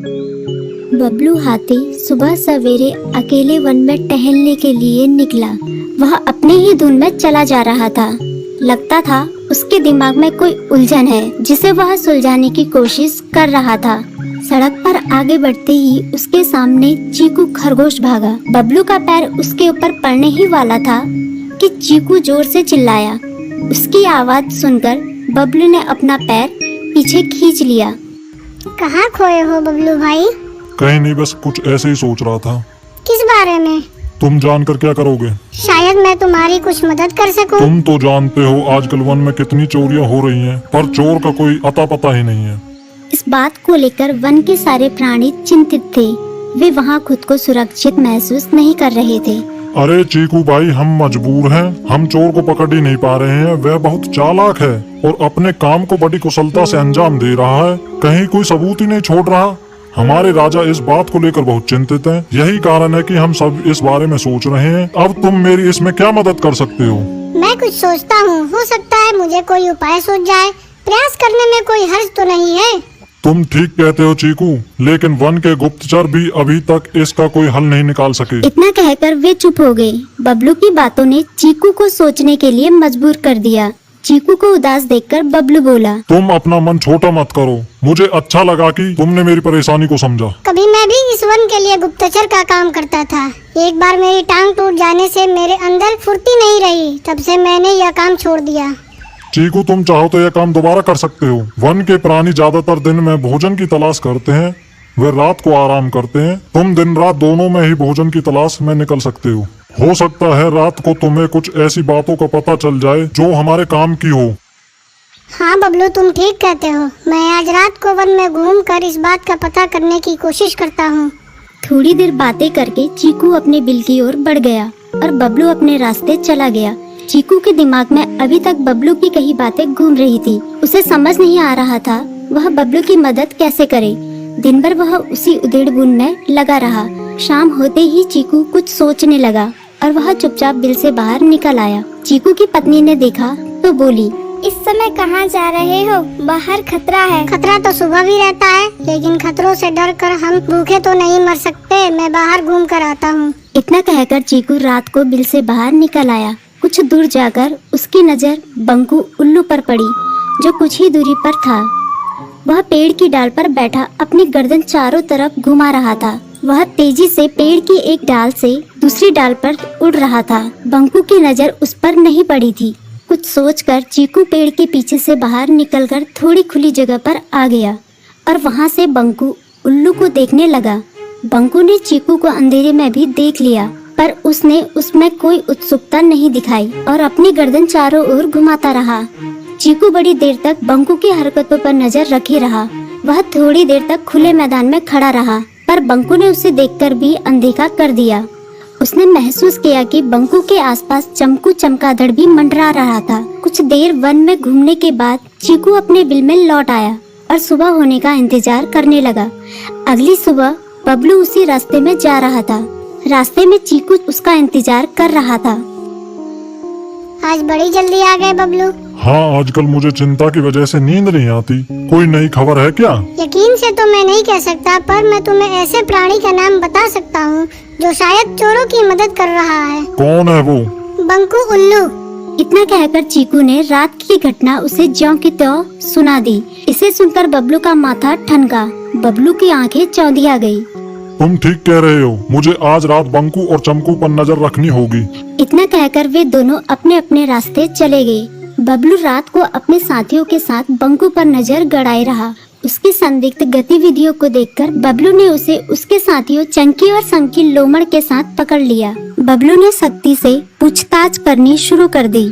बबलू हाथी सुबह सवेरे अकेले वन में टहलने के लिए निकला। वह अपने ही धुन में चला जा रहा था। लगता था उसके दिमाग में कोई उलझन है जिसे वह सुलझाने की कोशिश कर रहा था। सड़क पर आगे बढ़ते ही उसके सामने चीकू खरगोश भागा। बबलू का पैर उसके ऊपर पड़ने ही वाला था कि चीकू जोर से चिल्लाया। उसकी आवाज सुनकर बबलू ने अपना पैर पीछे खींच लिया। कहाँ खोए हो बबलू भाई? कहीं नहीं, बस कुछ ऐसे ही सोच रहा था। किस बारे में? तुम जानकर क्या करोगे? शायद मैं तुम्हारी कुछ मदद कर सकूं। तुम तो जानते हो आजकल वन में कितनी चोरियां हो रही हैं, पर चोर का कोई अता पता ही नहीं है। इस बात को लेकर वन के सारे प्राणी चिंतित थे। वे वहाँ खुद को सुरक्षित महसूस नहीं कर रहे थे। अरे चीकू भाई, हम मजबूर हैं। हम चोर को पकड़ ही नहीं पा रहे हैं। वह बहुत चालाक है और अपने काम को बड़ी कुशलता से अंजाम दे रहा है। कहीं कोई सबूत ही नहीं छोड़ रहा। हमारे राजा इस बात को लेकर बहुत चिंतित हैं। यही कारण है कि हम सब इस बारे में सोच रहे हैं। अब तुम मेरी इसमें क्या मदद कर सकते हो? मैं कुछ सोचता हूँ, हो सकता है मुझे कोई उपाय सूझ जाए। प्रयास करने में कोई हर्ज तो नहीं है। तुम ठीक कहते हो चीकू, लेकिन वन के गुप्तचर भी अभी तक इसका कोई हल नहीं निकाल सके। इतना कहकर वे चुप हो गए। बबलू की बातों ने चीकू को सोचने के लिए मजबूर कर दिया। चीकू को उदास देखकर बबलू बोला, तुम अपना मन छोटा मत करो। मुझे अच्छा लगा कि तुमने मेरी परेशानी को समझा। कभी मैं भी इस वन के लिए गुप्तचर का काम करता था। एक बार मेरी टांग टूट जाने से मेरे अंदर फुर्ती नहीं रही। तब से मैंने यह काम छोड़ दिया। चीकू, तुम चाहो तो यह काम दोबारा कर सकते हो। वन के प्राणी ज्यादातर दिन में भोजन की तलाश करते हैं, वे रात को आराम करते हैं। तुम दिन रात दोनों में ही भोजन की तलाश में निकल सकते हो सकता है रात को तुम्हें कुछ ऐसी बातों का पता चल जाए जो हमारे काम की हो। हाँ बबलू, तुम ठीक कहते हो। मैं आज रात को वन में घूमकर इस बात का पता करने की कोशिश करता हूँ। थोड़ी देर बातें करके चीकू अपने बिल की ओर बढ़ गया और बबलू अपने रास्ते चला गया। चीकू के दिमाग में अभी तक बबलू की कही बातें घूम रही थी। उसे समझ नहीं आ रहा था वह बबलू की मदद कैसे करे। दिन भर वह उसी उधेड़-बुन में लगा रहा। शाम होते ही चीकू कुछ सोचने लगा और वह चुपचाप बिल से बाहर निकल आया। चीकू की पत्नी ने देखा तो बोली, इस समय कहाँ जा रहे हो? बाहर खतरा है। खतरा तो सुबह भी रहता है, लेकिन खतरों से डरकर हम भूखे तो नहीं मर सकते। मैं बाहर घूम कर आता हूँ। इतना कहकर चीकू रात को बिल से बाहर निकल आया। कुछ दूर जाकर उसकी नजर बंकू उल्लू पर पड़ी, जो कुछ ही दूरी पर था। वह पेड़ की डाल पर बैठा अपनी गर्दन चारों तरफ घुमा रहा था। वह तेजी से पेड़ की एक डाल से दूसरी डाल पर उड़ रहा था। बंकू की नजर उस पर नहीं पड़ी थी। कुछ सोचकर चीकू पेड़ के पीछे से बाहर निकलकर थोड़ी खुली जगह पर आ गया और वहां से बंकू उल्लू को देखने लगा। बंकू ने चीकू को अंधेरे में भी देख लिया, पर उसने उसमें कोई उत्सुकता नहीं दिखाई और अपनी गर्दन चारों ओर घुमाता रहा। चीकू बड़ी देर तक बंकू की हरकतों पर नजर रखे रहा। वह थोड़ी देर तक खुले मैदान में खड़ा रहा, पर बंकू ने उसे देखकर भी अनदेखा कर दिया। उसने महसूस किया कि बंकू के आसपास चमकू चमगादड़ भी मंडरा रहा था। कुछ देर वन में घूमने के बाद चीकू अपने बिल में लौट आया और सुबह होने का इंतजार करने लगा। अगली सुबह बबलू उसी रास्ते में जा रहा था। रास्ते में चीकू उसका इंतजार कर रहा था। आज बड़ी जल्दी आ गए बबलू। हाँ, आजकल मुझे चिंता की वजह से नींद नहीं आती। कोई नई खबर है क्या? यकीन से तो मैं नहीं कह सकता, पर मैं तुम्हें ऐसे प्राणी का नाम बता सकता हूँ जो शायद चोरों की मदद कर रहा है। कौन है वो? बंकू उल्लू। इतना कहकर चीकू ने रात की घटना उसे ज्यों की त्यों सुना दी। इसे सुनकर बबलू का माथा ठनका। बबलू की आंखें चौंधिया गई। तुम ठीक कह रहे हो। मुझे आज रात बंकू और चमकू पर नजर रखनी होगी। इतना कहकर वे दोनों अपने अपने रास्ते चले गए। बबलू रात को अपने साथियों के साथ बंकू पर नजर गड़ाए रहा। उसकी संदिग्ध गतिविधियों को देखकर बबलू ने उसे उसके साथियों चंकी और संकी लोमड़ के साथ पकड़ लिया। बबलू ने सख्ती से पूछताछ करनी शुरू कर दी।